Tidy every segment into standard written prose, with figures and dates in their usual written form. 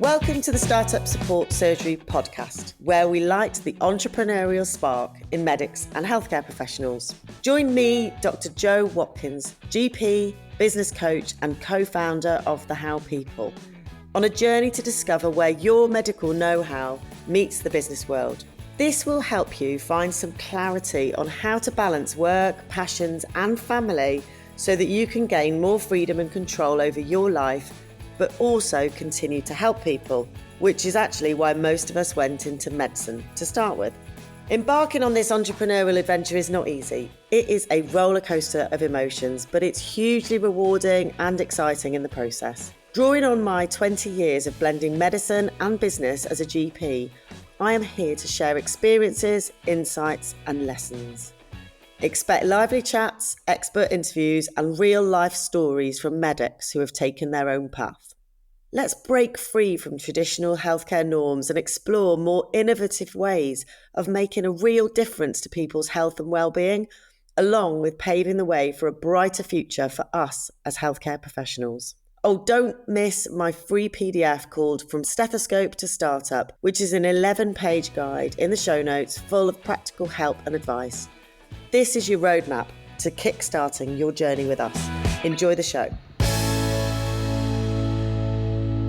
Welcome to the Startup Support Surgery podcast, where we light the entrepreneurial spark in medics and healthcare professionals. Join me, Dr. Jo Watkins, GP, business coach and co-founder of The How People, on a journey to discover where your medical know-how meets the business world. This will help you find some clarity on how to balance work, passions and family so that you can gain more freedom and control over your life, but also continue to help people, which is actually why most of us went into medicine to start with. Embarking on this entrepreneurial adventure is not easy. It is a roller coaster of emotions, but it's hugely rewarding and exciting in the process. Drawing on my 20 years of blending medicine and business as a GP, I am here to share experiences, insights and lessons. Expect lively chats, expert interviews and real-life stories from medics who have taken their own path. Let's break free from traditional healthcare norms and explore more innovative ways of making a real difference to people's health and well-being, along with paving the way for a brighter future for us as healthcare professionals. Oh, don't miss my free PDF called From Stethoscope to Startup, which is an 11-page guide in the show notes full of practical help and advice. This is your roadmap to kickstarting your journey with us. Enjoy the show.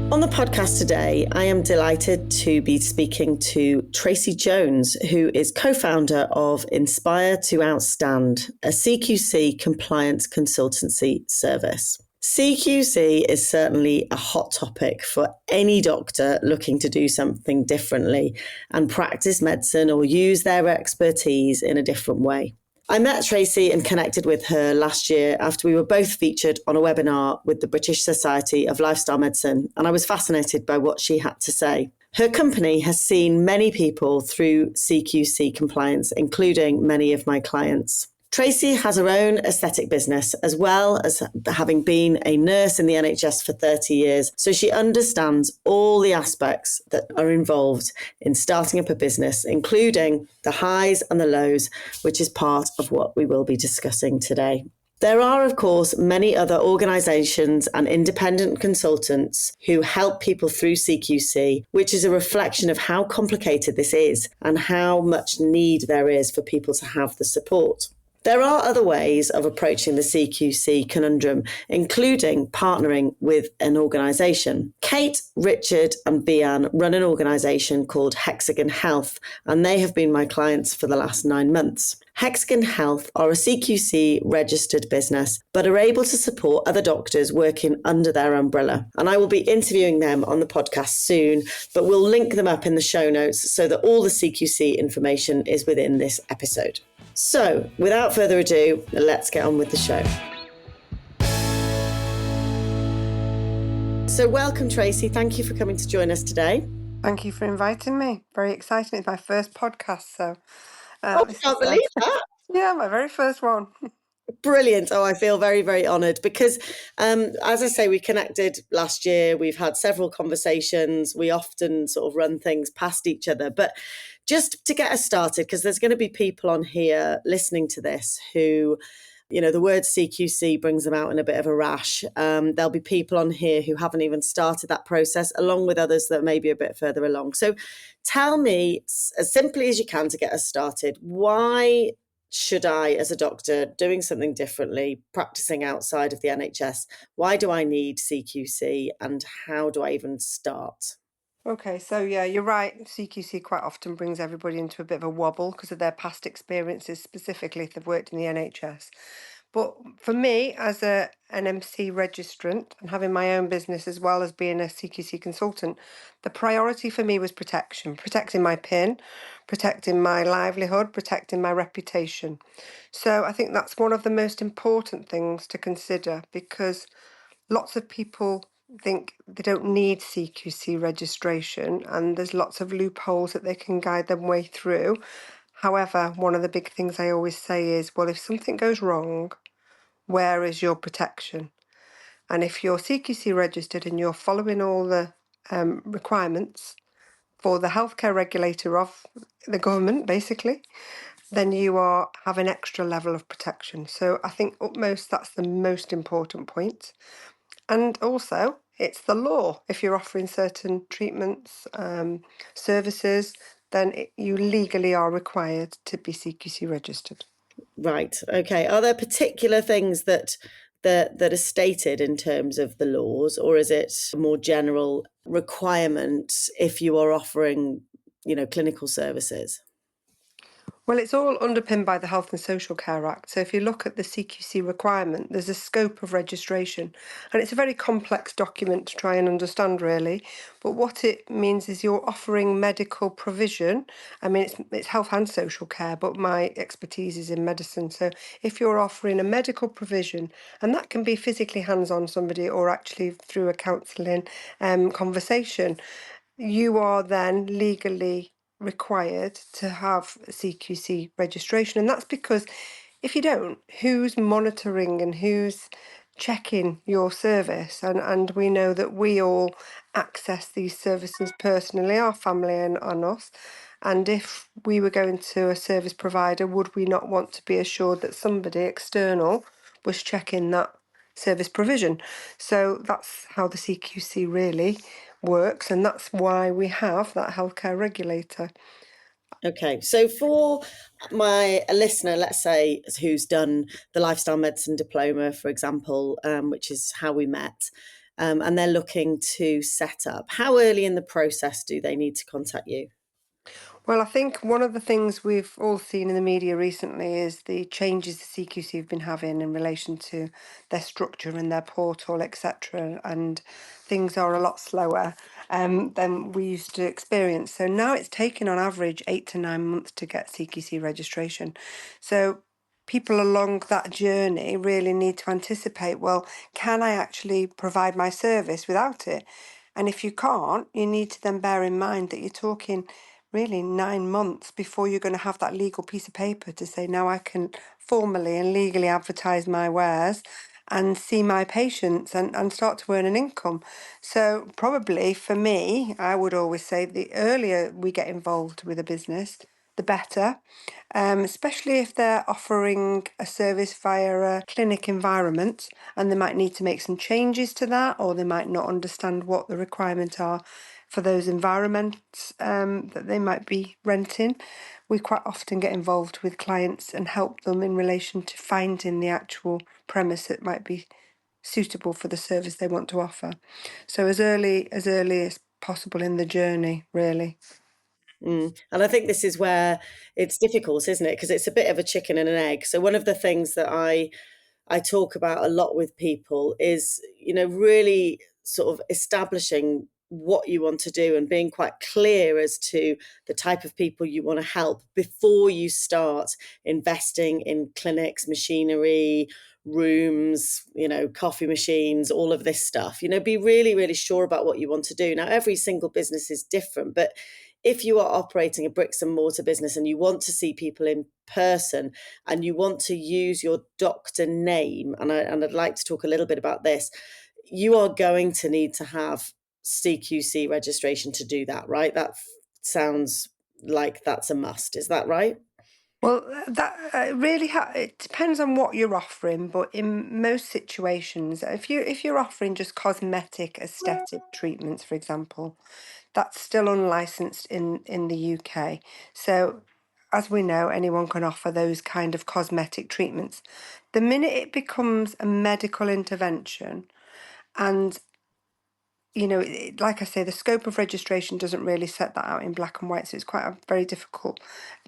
On the podcast today, I am delighted to be speaking to Tracy Jones, who is co-founder of Inspire to Outstand, a CQC compliance consultancy service. CQC is certainly a hot topic for any doctor looking to do something differently and practice medicine or use their expertise in a different way. I met Tracy and connected with her last year after we were both featured on a webinar with the British Society of Lifestyle Medicine, and I was fascinated by what she had to say. Her company has seen many people through CQC compliance, including many of my clients. Tracy has her own aesthetic business, as well as having been a nurse in the NHS for 30 years, so she understands all the aspects that are involved in starting up a business, including the highs and the lows, which is part of what we will be discussing today. There are, of course, many other organisations and independent consultants who help people through CQC, which is a reflection of how complicated this is and how much need there is for people to have the support. There are other ways of approaching the CQC conundrum, including partnering with an organisation. Kate, Richard and Vian run an organisation called Hexagon Health, and they have been my clients for the last 9 months. Hexagon Health are a CQC registered business, but are able to support other doctors working under their umbrella. And I will be interviewing them on the podcast soon, but we'll link them up in the show notes so that all the CQC information is within this episode. So, without further ado, let's get on with the show. So welcome, Tracy. Thank you for coming to join us today. Thank you for inviting me. Very exciting. It's my first podcast, so... I can't believe that. Yeah, my very first one. Brilliant. Oh, I feel very, very honoured because, as I say, we connected last year. We've had several conversations. We often sort of run things past each other. But just to get us started, because there's going to be people on here listening to this who, you know, the word CQC brings them out in a bit of a rash. There'll be people on here who haven't even started that process, along with others that may be a bit further along. So tell me, as simply as you can to get us started, why should I, as a doctor, doing something differently, practicing outside of the NHS, why do I need CQC and how do I even start? Okay, so yeah, you're right. CQC quite often brings everybody into a bit of a wobble because of their past experiences, specifically if they've worked in the NHS. But for me, as an NMC registrant and having my own business as well as being a CQC consultant, the priority for me was protection, protecting my PIN, protecting my livelihood, protecting my reputation. So I think that's one of the most important things to consider because lots of people think they don't need CQC registration and there's lots of loopholes that they can guide them way through. However, one of the big things I always say is, well, if something goes wrong, where is your protection? And if you're CQC registered and you're following all the requirements for the healthcare regulator of the government, basically, then you have an extra level of protection. So I think utmost that's the most important point. And also, it's the law. If you're offering certain treatments, services, then you legally are required to be CQC registered. Right. Okay. Are there particular things that are stated in terms of the laws, or is it a more general requirement if you are offering, clinical services? Well, it's all underpinned by the Health and Social Care Act. So if you look at the CQC requirement, there's a scope of registration. And it's a very complex document to try and understand, really. But what it means is you're offering medical provision. I mean, it's health and social care, but my expertise is in medicine. So if you're offering a medical provision, and that can be physically hands-on somebody or actually through a counselling conversation, you are then legally required to have CQC registration. And that's because if you don't, who's monitoring and who's checking your service? And we know that we all access these services personally, our family and us. And if we were going to a service provider, would we not want to be assured that somebody external was checking that service provision? So that's how the CQC really works, and that's why we have that healthcare regulator. Okay, so for a listener, let's say, who's done the lifestyle medicine diploma, for example, which is how we met, and they're looking to set up, how early in the process do they need to contact you? Well, I think one of the things we've all seen in the media recently is the changes the CQC have been having in relation to their structure and their portal, etc. And things are a lot slower than we used to experience. So now it's taken on average 8 to 9 months to get CQC registration. So people along that journey really need to anticipate, well, can I actually provide my service without it? And if you can't, you need to then bear in mind that you're talking really 9 months before you're going to have that legal piece of paper to say, now I can formally and legally advertise my wares and see my patients and start to earn an income. So probably for me, I would always say the earlier we get involved with a business, the better, especially if they're offering a service via a clinic environment and they might need to make some changes to that, or they might not understand what the requirements are for those environments that they might be renting. We quite often get involved with clients and help them in relation to finding the actual premise that might be suitable for the service they want to offer. So as early as possible in the journey, really. And I think this is where it's difficult, isn't it? Because it's a bit of a chicken and an egg. So one of the things that I talk about a lot with people is, really sort of establishing what you want to do and being quite clear as to the type of people you want to help before you start investing in clinics, machinery, rooms, coffee machines, all of this stuff. Be really, really sure about what you want to do. Now, every single business is different, but if you are operating a bricks and mortar business and you want to see people in person and you want to use your doctor name, and I'd like to talk a little bit about this, you are going to need to have CQC registration to do that, right? That sounds like that's a must. Is that right? Well, that really it depends on what you're offering, but in most situations, if you're offering just cosmetic aesthetic treatments, for example, that's still unlicensed in the UK. So, as we know, anyone can offer those kind of cosmetic treatments. The minute it becomes a medical intervention, and like I say, the scope of registration doesn't really set that out in black and white, so it's quite a very difficult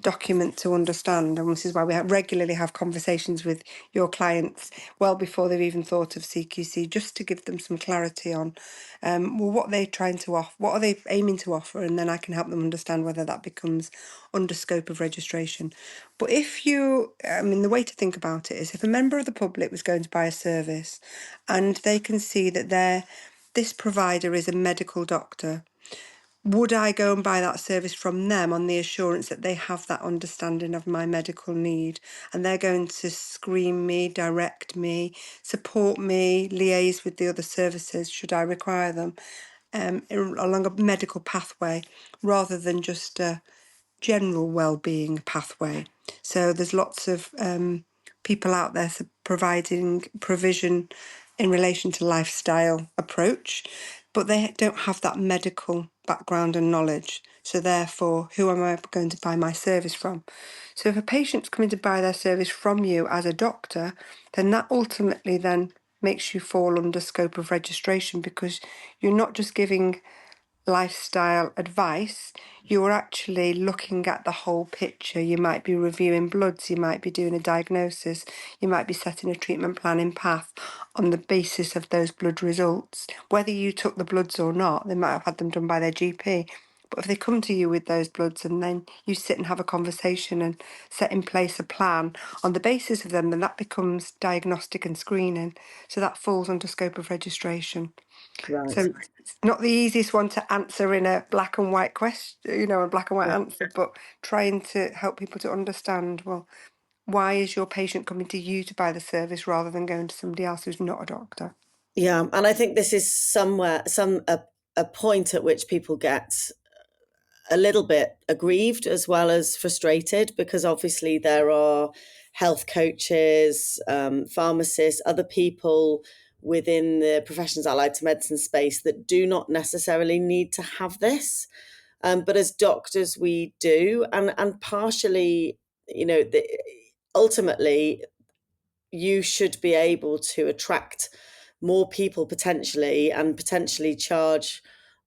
document to understand. And this is why we regularly have conversations with your clients well before they've even thought of CQC, just to give them some clarity on what they're trying to offer, what are they aiming to offer, and then I can help them understand whether that becomes under scope of registration. But the way to think about it is, if a member of the public was going to buy a service and they can see that this provider is a medical doctor, would I go and buy that service from them on the assurance that they have that understanding of my medical need, and they're going to screen me, direct me, support me, liaise with the other services should I require them, along a medical pathway rather than just a general well-being pathway. So there's lots of people out there providing provision in relation to lifestyle approach, but they don't have that medical background and knowledge. So therefore, who am I going to buy my service from? So if a patient's coming to buy their service from you as a doctor, then that ultimately then makes you fall under scope of registration, because you're not just giving lifestyle advice, you're actually looking at the whole picture. You might be reviewing bloods, you might be doing a diagnosis, you might be setting a treatment plan in path on the basis of those blood results. Whether you took the bloods or not, they might have had them done by their GP. But if they come to you with those bloods and then you sit and have a conversation and set in place a plan on the basis of them, then that becomes diagnostic and screening. So that falls under scope of registration. Right. So it's not the easiest one to answer in a black and white question, a black and white Yeah. answer, but trying to help people to understand, well, why is your patient coming to you to buy the service rather than going to somebody else who's not a doctor? Yeah. And I think this is a point at which people get a little bit aggrieved as well as frustrated, because obviously there are health coaches, pharmacists, other people within the professions allied to medicine space that do not necessarily need to have this. But as doctors, we do. And partially, ultimately, you should be able to attract more people potentially, and potentially charge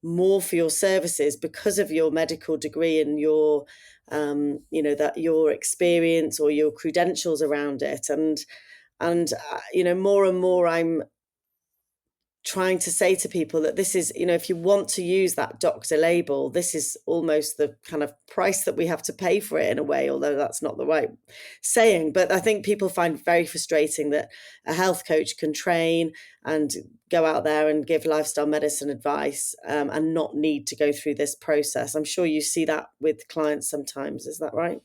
more for your services because of your medical degree and your that your experience or your credentials around it. And more and more I'm trying to say to people that this is, if you want to use that doctor label, this is almost the kind of price that we have to pay for it in a way, although that's not the right saying. But I think people find very frustrating that a health coach can train and go out there and give lifestyle medicine advice, and not need to go through this process. I'm sure you see that with clients sometimes. Is that right?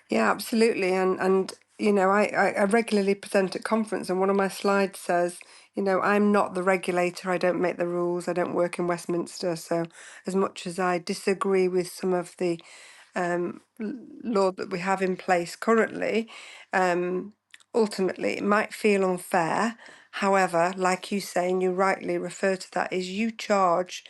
Yeah, absolutely. And I regularly present at conference, and one of my slides says, I'm not the regulator, I don't make the rules, I don't work in Westminster. So as much as I disagree with some of the law that we have in place currently, ultimately it might feel unfair. However, like you say, and you rightly refer to that, is you charge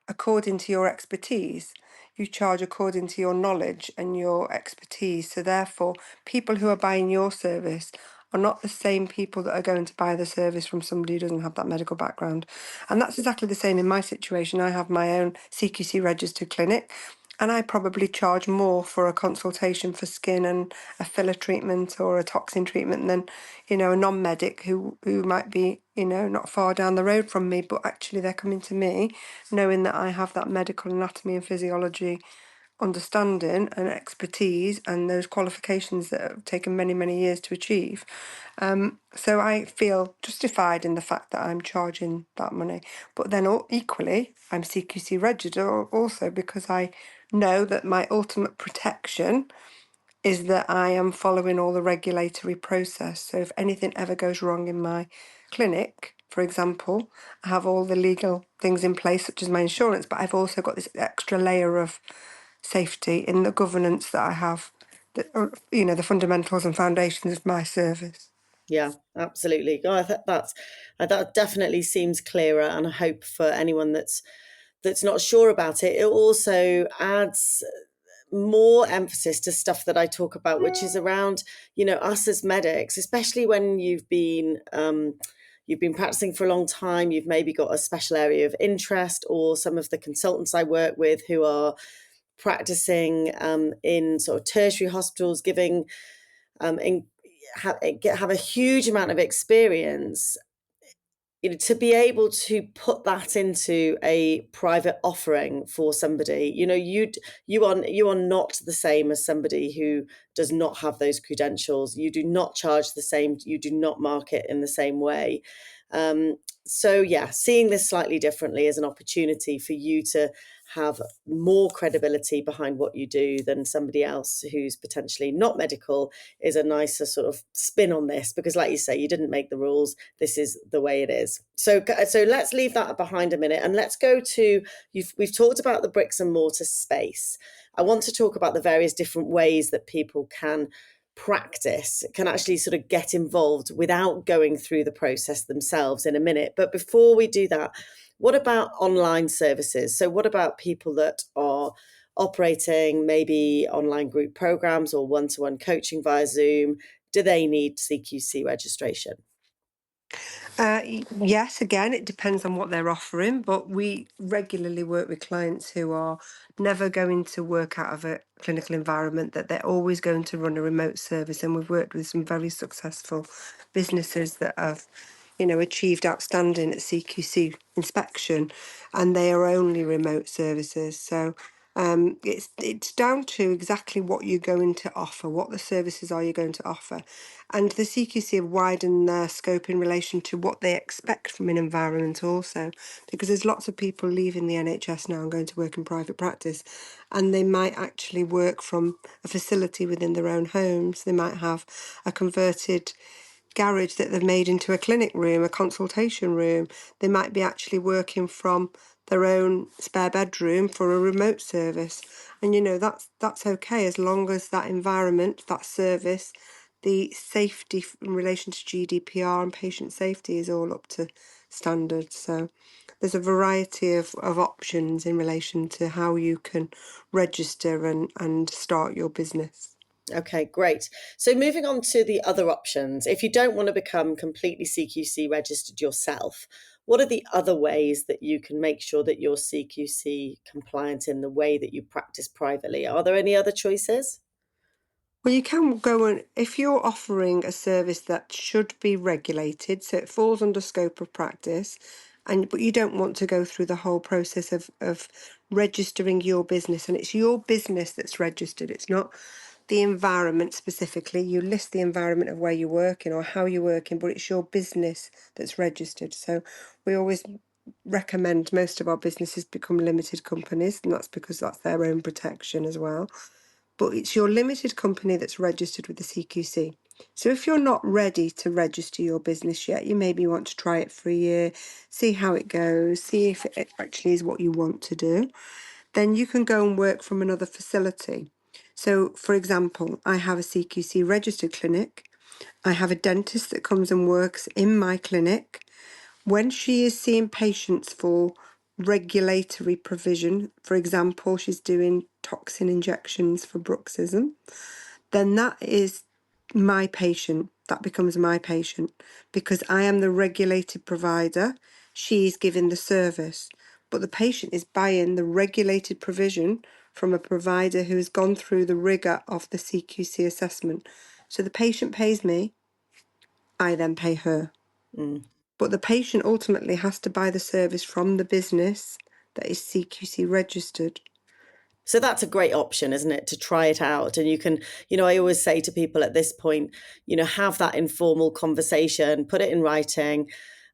according to your expertise. You charge according to your knowledge and your expertise. So therefore, people who are buying your service are not the same people that are going to buy the service from somebody who doesn't have that medical background. And that's exactly the same in my situation. I have my own CQC registered clinic, and I probably charge more for a consultation for skin and a filler treatment or a toxin treatment than, a non-medic who might be, not far down the road from me, but actually they're coming to me knowing that I have that medical anatomy and physiology understanding and expertise and those qualifications that have taken many, many years to achieve. So I feel justified in the fact that I'm charging that money. But then equally, I'm CQC registered also because I know that my ultimate protection is that I am following all the regulatory process. So if anything ever goes wrong in my clinic, for example, I have all the legal things in place, such as my insurance, but I've also got this extra layer of safety in the governance that I have, the fundamentals and foundations of my service. Yeah, absolutely. Oh, that definitely seems clearer, and I hope for anyone that's not sure about it, it also adds more emphasis to stuff that I talk about, which is around, us as medics, especially when you've been practicing for a long time, you've maybe got a special area of interest, or some of the consultants I work with who are practicing in sort of tertiary hospitals, giving have a huge amount of experience, to be able to put that into a private offering for somebody. You are not the same as somebody who does not have those credentials. You do not charge the same, you do not market in the same way. So yeah, seeing this slightly differently is an opportunity for you to have more credibility behind what you do than somebody else who's potentially not medical, is a nicer sort of spin on this, because like you say, you didn't make the rules, this is the way it is. So let's leave that behind a minute, and let's go to, we've talked about the bricks and mortar space. I want to talk about the various different ways that people can practice can actually sort of get involved without going through the process themselves in a minute. But before we do that, what about online services? So what about people that are operating maybe online group programs or one-to-one coaching via Zoom? Do they need CQC registration? Yes, again, it depends on what they're offering, but we regularly work with clients who are never going to work out of a clinical environment, that they're always going to run a remote service. And we've worked with some very successful businesses that have, achieved outstanding at CQC inspection, and they are only remote services. So it's down to exactly what you're going to offer, what the services are you're going to offer. And the CQC have widened their scope in relation to what they expect from an environment also, because there's lots of people leaving the NHS now and going to work in private practice, and they might actually work from a facility within their own homes. They might have a converted garage that they've made into a clinic room, a consultation room. They might be actually working from their own spare bedroom for a remote service. And that's okay, as long as that environment, that service, the safety in relation to GDPR and patient safety is all up to standard. So there's a variety of options in relation to how you can register and start your business. Okay, great. So moving on to the other options, if you don't want to become completely CQC registered yourself, what are the other ways that you can make sure that you're CQC compliant in the way that you practice privately? Are there any other choices? Well, you can go and, if you're offering a service that should be regulated, so it falls under scope of practice, but you don't want to go through the whole process of registering your business, and it's your business that's registered. It's not the environment specifically. You list the environment of where you're working or how you're working, but it's your business that's registered. So we always recommend most of our businesses become limited companies, and that's because that's their own protection as well. But it's your limited company that's registered with the CQC. So if you're not ready to register your business yet, you maybe want to try it for a year, see how it goes, see if it actually is what you want to do, then you can go and work from another facility. So, for example, I have a CQC registered clinic. I have a dentist that comes and works in my clinic. When she is seeing patients for regulatory provision, for example, she's doing toxin injections for bruxism, then that is my patient. That becomes my patient because I am the regulated provider. She's giving the service, but the patient is buying the regulated provision from a provider who has gone through the rigor of the CQC assessment. So the patient pays me, I then pay her. But the patient ultimately has to buy the service from the business that is CQC registered. So that's a great option, isn't it, to try it out? And you can, I always say to people at this point, have that informal conversation, put it in writing,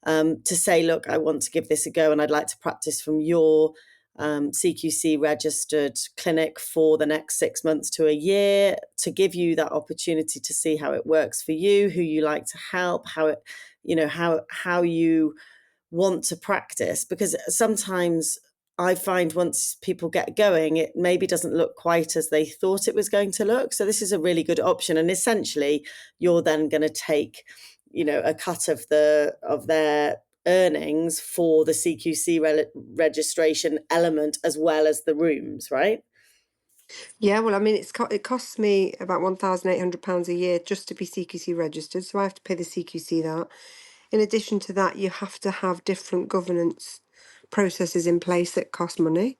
to say, look, I want to give this a go and I'd like to practice from your CQC registered clinic for the next 6 months to a year, to give you that opportunity to see how it works for you, who you like to help, how it, how you want to practice. Because sometimes I find once people get going, it maybe doesn't look quite as they thought it was going to look. So this is a really good option. And essentially, you're then going to take, a cut of their earnings for the CQC registration element as well as the rooms, right? Yeah, well, I mean, it costs me about £1,800 a year just to be CQC registered, so I have to pay the CQC that. In addition to that, you have to have different governance processes in place that cost money.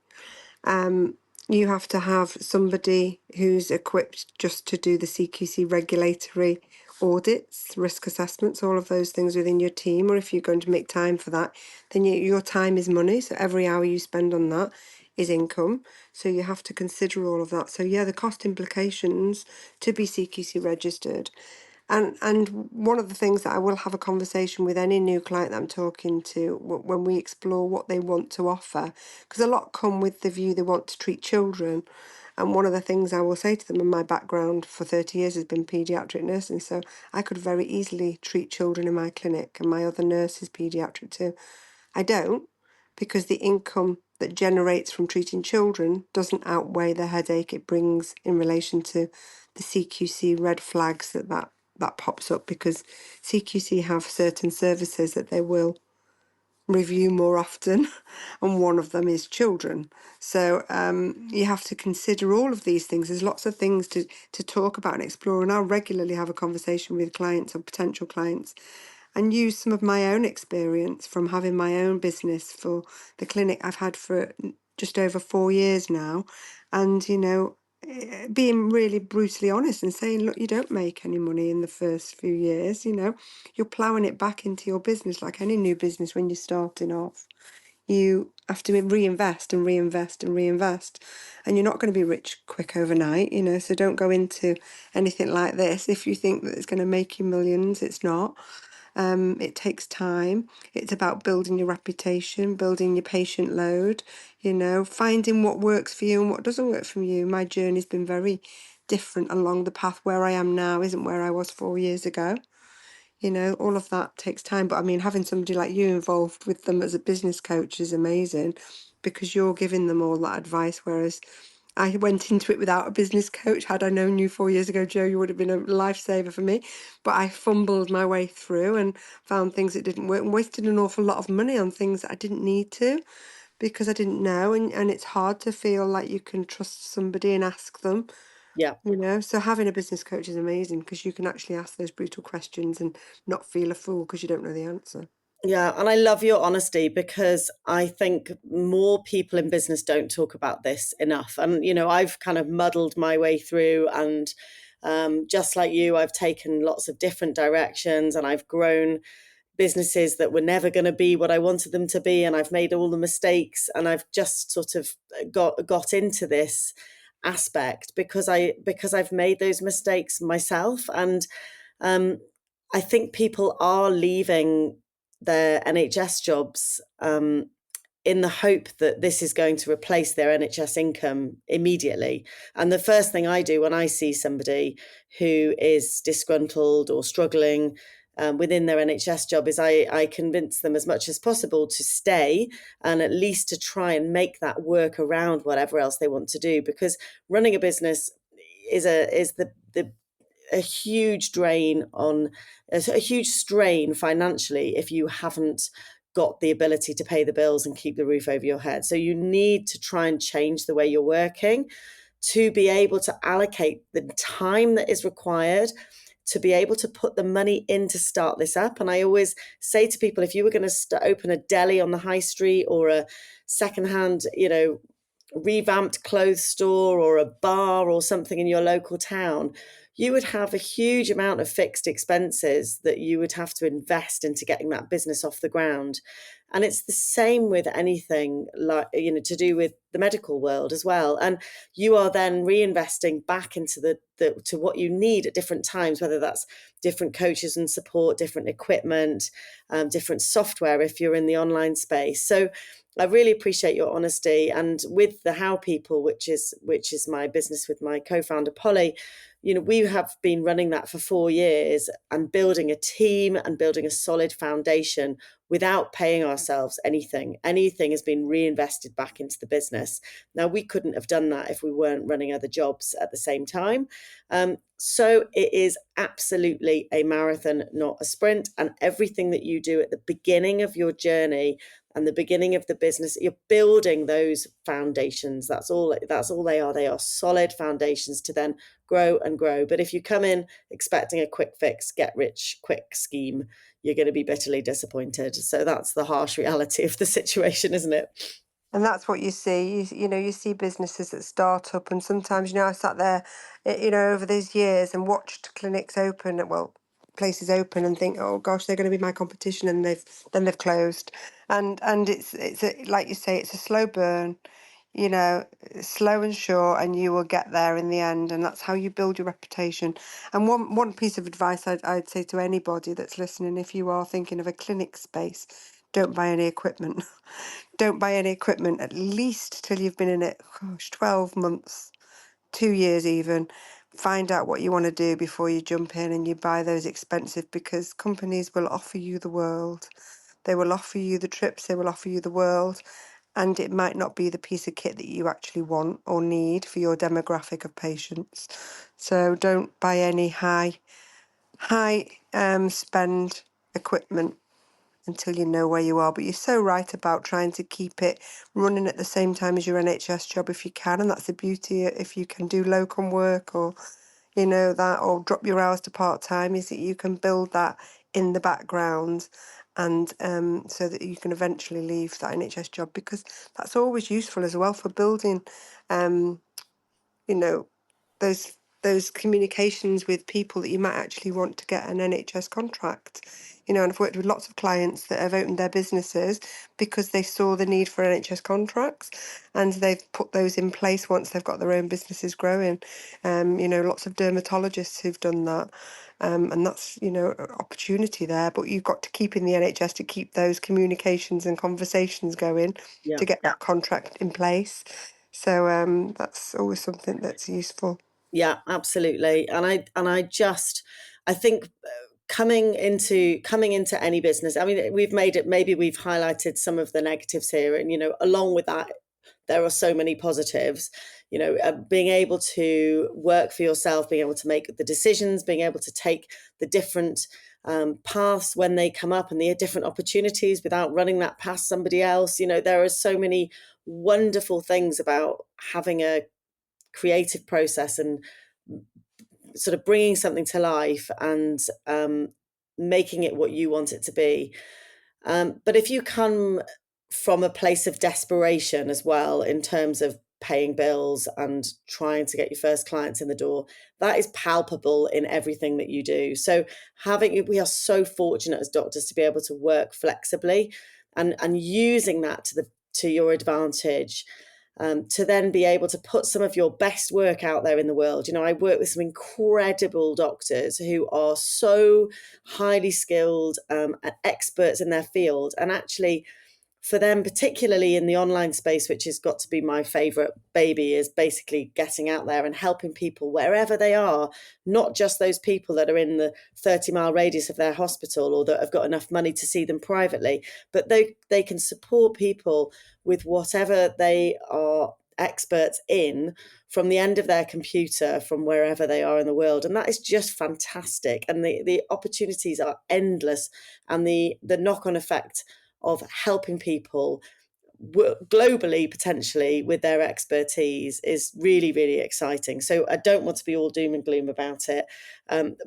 You have to have somebody who's equipped just to do the CQC regulatory audits, risk assessments, all of those things within your team. Or if you're going to make time for that, then your time is money. So every hour you spend on that is income. So you have to consider all of that. So yeah, the cost implications to be CQC registered. And one of the things that I will have a conversation with any new client that I'm talking to when we explore what they want to offer, because a lot come with the view they want to treat children. And one of the things I will say to them, in my background for 30 years has been paediatric nursing, so I could very easily treat children in my clinic, and my other nurse is paediatric too. I don't, because the income that generates from treating children doesn't outweigh the headache it brings in relation to the CQC red flags that pops up, because CQC have certain services that they will review more often, and one of them is children. So you have to consider all of these things. There's lots of things to talk about and explore, and I'll regularly have a conversation with clients or potential clients and use some of my own experience from having my own business for the clinic I've had for just over 4 years now. And, being really brutally honest and saying, look, you don't make any money in the first few years, you're ploughing it back into your business like any new business when you're starting off. You have to reinvest and reinvest and reinvest, and you're not going to be rich quick overnight, so don't go into anything like this if you think that it's going to make you millions. It's not. It takes time. It's about building your reputation, building your patient load, finding what works for you and what doesn't work for you. My journey's been very different along the path. Where I am now isn't where I was 4 years ago. All of that takes time. But I mean, having somebody like you involved with them as a business coach is amazing, because you're giving them all that advice. Whereas I went into it without a business coach. Had I known you 4 years ago, Joe, you would have been a lifesaver for me. But I fumbled my way through and found things that didn't work and wasted an awful lot of money on things that I didn't need to, because I didn't know. And it's hard to feel like you can trust somebody and ask them. Yeah. So having a business coach is amazing, because you can actually ask those brutal questions and not feel a fool because you don't know the answer. Yeah, and I love your honesty, because I think more people in business don't talk about this enough. And, I've kind of muddled my way through, and just like you, I've taken lots of different directions, and I've grown businesses that were never going to be what I wanted them to be, and I've made all the mistakes, and I've just sort of got into this aspect because I've made those mistakes myself. And I think people are leaving their NHS jobs in the hope that this is going to replace their NHS income immediately. And the first thing I do when I see somebody who is disgruntled or struggling within their NHS job is I convince them as much as possible to stay, and at least to try and make that work around whatever else they want to do. Because running a business is a huge a huge strain financially if you haven't got the ability to pay the bills and keep the roof over your head. So you need to try and change the way you're working to be able to allocate the time that is required to be able to put the money in to start this up. And I always say to people, if you were going to open a deli on the high street, or a secondhand, revamped clothes store, or a bar or something in your local town, you would have a huge amount of fixed expenses that you would have to invest into getting that business off the ground. And it's the same with anything like, to do with the medical world as well. And you are then reinvesting back into to what you need at different times, whether that's different coaches and support, different equipment, different software if you're in the online space. So I really appreciate your honesty. And with the How People, which is my business with my co-founder Polly, we have been running that for 4 years and building a team and building a solid foundation without paying ourselves anything. Anything has been reinvested back into the business. Now, we couldn't have done that if we weren't running other jobs at the same time. So it is absolutely a marathon, not a sprint. And everything that you do at the beginning of your journey and the beginning of the business, you're building those foundations. That's all they are. They are solid foundations to then grow and grow. But if you come in expecting a quick fix, get rich quick scheme, you're going to be bitterly disappointed. So that's the harsh reality of the situation, isn't it? And that's what you see. You see businesses that start up, and sometimes, I sat there, over these years and watched clinics open, places open, and think, oh gosh, they're going to be my competition, and they've closed. And it's like you say, it's a slow burn, slow and sure, and you will get there in the end. And that's how you build your reputation. And one piece of advice I'd say to anybody that's listening, if you are thinking of a clinic space, don't buy any equipment. Don't buy any equipment, at least till you've been in it, 12 months, 2 years even. Find out what you want to do before you jump in and you buy those expensive, because companies will offer you the world. They will offer you the trips, they will offer you the world. and it might not be the piece of kit that you actually want or need for your demographic of patients. So don't buy any high spend equipment until you know where you are. But you're so right about trying to keep it running at the same time as your NHS job if you can, and that's the beauty if you can do locum work or that, or drop your hours to part-time, is that you can build that in the background, and so that you can eventually leave that NHS job, because that's always useful as well for building you know those communications with people that you might actually want to get an NHS contract. And I've worked with lots of clients that have opened their businesses because they saw the need for NHS contracts, and they've put those in place once they've got their own businesses growing. Lots of dermatologists who've done that. And that's, opportunity there, but you've got to keep in the NHS to keep those communications and conversations going Yeah. to get that contract in place. So that's always something that's useful. Yeah, absolutely. And I think coming into any business, I mean, we've made it, maybe we've highlighted some of the negatives here, and along with that, there are so many positives. Being able to work for yourself, being able to make the decisions, being able to take the different paths when they come up, and the different opportunities without running that past somebody else. There are so many wonderful things about having a creative process and sort of bringing something to life and making it what you want it to be. But if you come from a place of desperation as well, in terms of paying bills and trying to get your first clients in the door, that is palpable in everything that you do. So we are so fortunate as doctors to be able to work flexibly and using that to your advantage. To then be able to put some of your best work out there in the world. I work with some incredible doctors who are so highly skilled and experts in their field. And actually, for them, particularly in the online space, which has got to be my favorite baby, is basically getting out there and helping people wherever they are, not just those people that are in the 30-mile radius of their hospital or that have got enough money to see them privately, but they can support people with whatever they are experts in, from the end of their computer, from wherever they are in the world. And that is just fantastic. And the opportunities are endless, and the knock-on effect of helping people globally, potentially, with their expertise is really, really exciting. So I don't want to be all doom and gloom about it,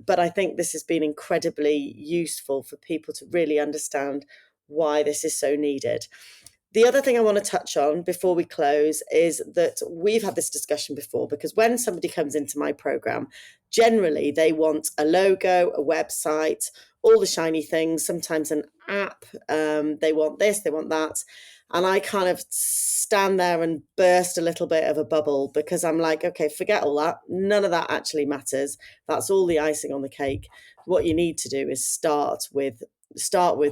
but I think this has been incredibly useful for people to really understand why this is so needed. The other thing I want to touch on before we close is that we've had this discussion before, because when somebody comes into my program, generally they want a logo, a website, all the shiny things, sometimes an app. They want this, they want that. And I kind of stand there and burst a little bit of a bubble, because I'm like, okay, forget all that. None of that actually matters. That's all the icing on the cake. What you need to do is start with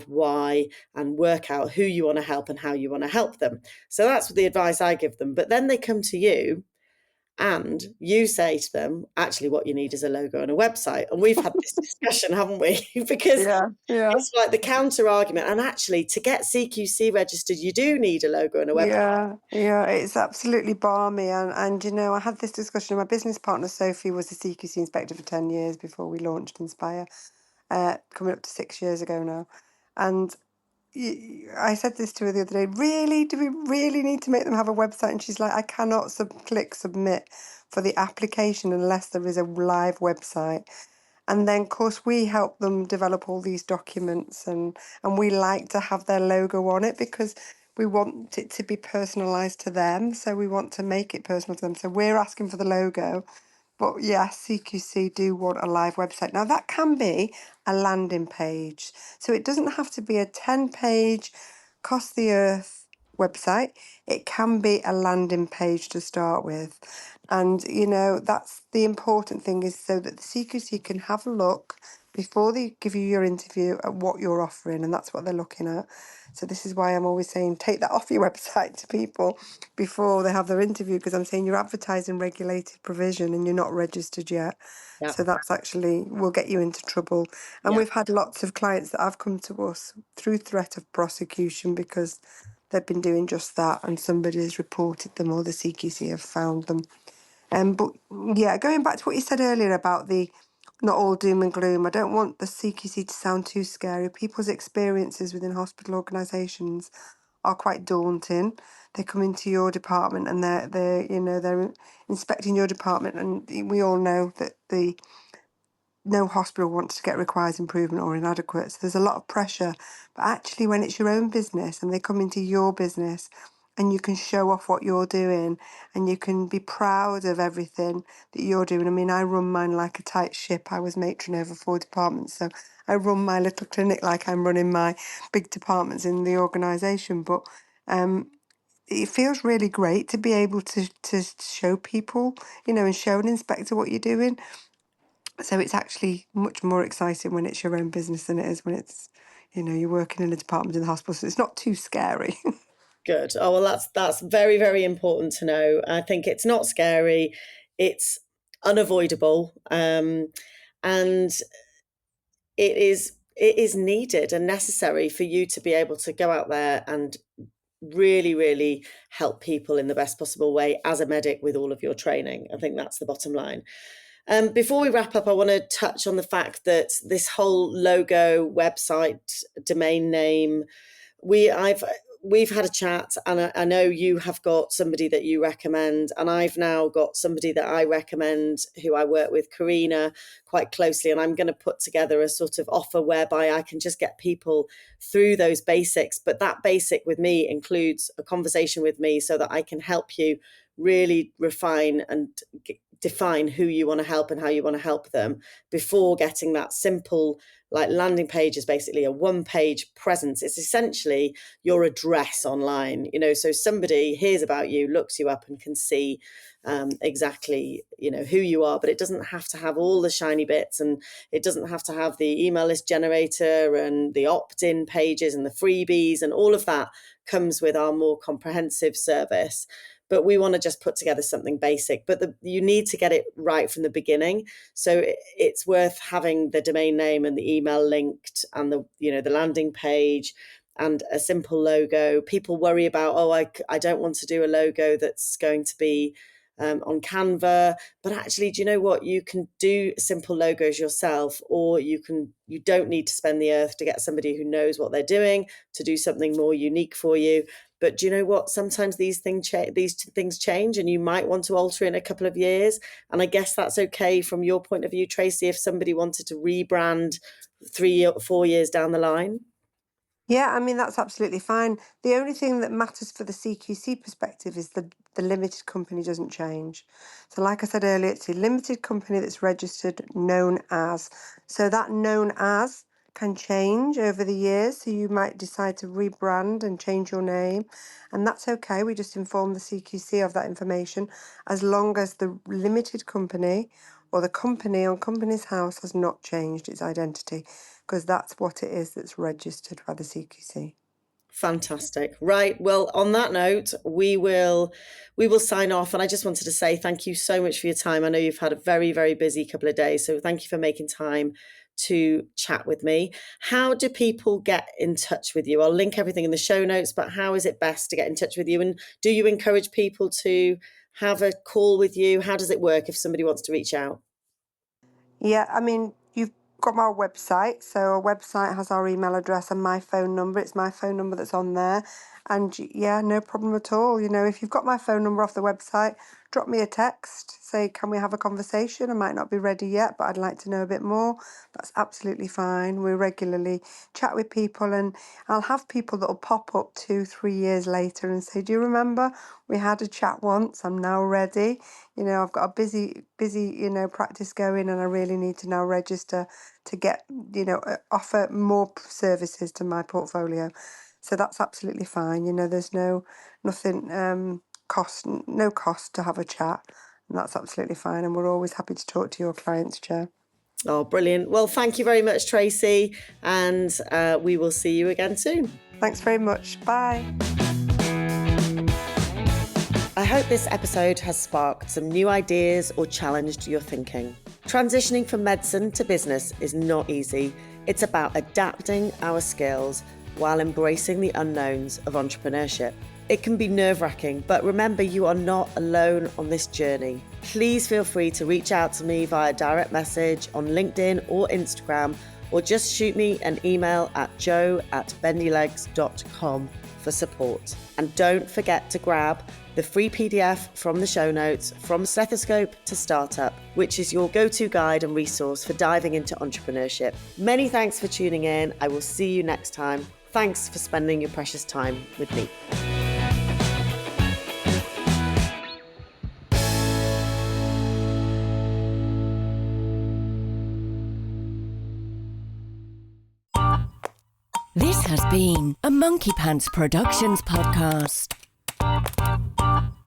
why, and work out who you want to help and how you want to help them. So that's the advice I give them. But then they come to you and you say to them, actually, what you need is a logo and a website. And we've had this discussion, haven't we? Because Yeah. it's like the counter argument. And actually, to get CQC registered, you do need a logo and a website. Yeah, it's absolutely balmy. And I had this discussion. My business partner, Sophie, was a CQC inspector for 10 years before we launched Inspire, coming up to 6 years ago now. And I said this to her the other day, really, do we really need to make them have a website? And she's like, I cannot click submit for the application unless there is a live website. And then, of course, we help them develop all these documents, and we like to have their logo on it because we want it to be personalised to them. So we want to make it personal to them. So we're asking for the logo. But yes, CQC do want a live website. Now, that can be a landing page. So it doesn't have to be a 10-page, cost the earth website. It can be a landing page to start with. And, that's the important thing, is so that the CQC can have a look before they give you your interview at what you're offering. And that's what they're looking at. So this is why I'm always saying, take that off your website to people before they have their interview, because I'm saying you're advertising regulated provision and you're not registered yet. Yeah. So that's actually will get you into trouble. And Yeah. we've had lots of clients that have come to us through threat of prosecution because they've been doing just that, and somebody has reported them, or the CQC have found them. But yeah, going back to what you said earlier about the not all doom and gloom, I don't want the CQC to sound too scary. People's experiences within hospital organisations are quite daunting. They come into your department and they're inspecting your department, and we all know that no hospital wants to get requires improvement or inadequate. So there's a lot of pressure. But actually, when it's your own business and they come into your business and you can show off what you're doing and you can be proud of everything that you're doing. I mean, I run mine like a tight ship. I was matron over 4 departments. So I run my little clinic like I'm running my big departments in the organisation. But it feels really great to be able to show people, and show an inspector what you're doing. So it's actually much more exciting when it's your own business than it is when it's, you're working in a department in the hospital. So it's not too scary. Good. Oh, well, that's very, very important to know. I think it's not scary. It's unavoidable. And it is needed and necessary for you to be able to go out there and really, really help people in the best possible way as a medic with all of your training. I think that's the bottom line. Before we wrap up, I want to touch on the fact that this whole logo, website, domain name, we've had a chat, and I know you have got somebody that you recommend, and I've now got somebody that I recommend who I work with, Karina, quite closely, and I'm going to put together a sort of offer whereby I can just get people through those basics. But that basic with me includes a conversation with me so that I can help you really refine and define who you want to help and how you want to help them before getting that simple, like, landing page is basically a 1-page presence. It's essentially your address online, so somebody hears about you, looks you up and can see exactly, who you are, but it doesn't have to have all the shiny bits, and it doesn't have to have the email list generator and the opt-in pages and the freebies, and all of that comes with our more comprehensive service. But we want to just put together something basic, but you need to get it right from the beginning. So it's worth having the domain name and the email linked, and the landing page and a simple logo. People worry about, I don't want to do a logo that's going to be on Canva, but actually, do you know what? You can do simple logos yourself, or you don't need to spend the earth to get somebody who knows what they're doing to do something more unique for you. But do you know what? Sometimes these things change, and you might want to alter in a couple of years. And I guess that's okay from your point of view, Tracy, if somebody wanted to rebrand 3 or 4 years down the line. Yeah, I mean, that's absolutely fine. The only thing that matters for the CQC perspective is the limited company doesn't change. So like I said earlier, it's a limited company that's registered, known as. So that known as can change over the years. So you might decide to rebrand and change your name, and that's okay. We just inform the CQC of that information, as long as the limited company or the company on Companies House has not changed its identity, because that's what it is that's registered by the CQC. Fantastic. Right. Well, on that note, we will sign off. And I just wanted to say thank you so much for your time. I know you've had a very, very busy couple of days, so thank you for making time to chat with me. How do people get in touch with you? I'll link everything in the show notes, but how is it best to get in touch with you? And do you encourage people to have a call with you? How does it work if somebody wants to reach out? Yeah, I mean, you've got my website. So our website has our email address and my phone number. It's my phone number that's on there. And yeah, no problem at all. If you've got my phone number off the website, drop me a text. Say, can we have a conversation? I might not be ready yet, but I'd like to know a bit more. That's absolutely fine. We regularly chat with people, and I'll have people that will pop up 2-3 years later and say, do you remember we had a chat once? I'm now ready. I've got a busy, practice going, and I really need to now register to get, offer more services to my portfolio. So that's absolutely fine. There's no cost to have a chat, and that's absolutely fine. And we're always happy to talk to your clients, Chair. Oh, brilliant. Well, thank you very much, Tracy. And we will see you again soon. Thanks very much. Bye. I hope this episode has sparked some new ideas or challenged your thinking. Transitioning from medicine to business is not easy. It's about adapting our skills, while embracing the unknowns of entrepreneurship. It can be nerve-wracking, but remember, you are not alone on this journey. Please feel free to reach out to me via direct message on LinkedIn or Instagram, or just shoot me an email at joe@bendylegs.com for support. And don't forget to grab the free PDF from the show notes, From Stethoscope to Startup, which is your go-to guide and resource for diving into entrepreneurship. Many thanks for tuning in. I will see you next time. Thanks for spending your precious time with me. This has been a Monkey Pants Productions podcast.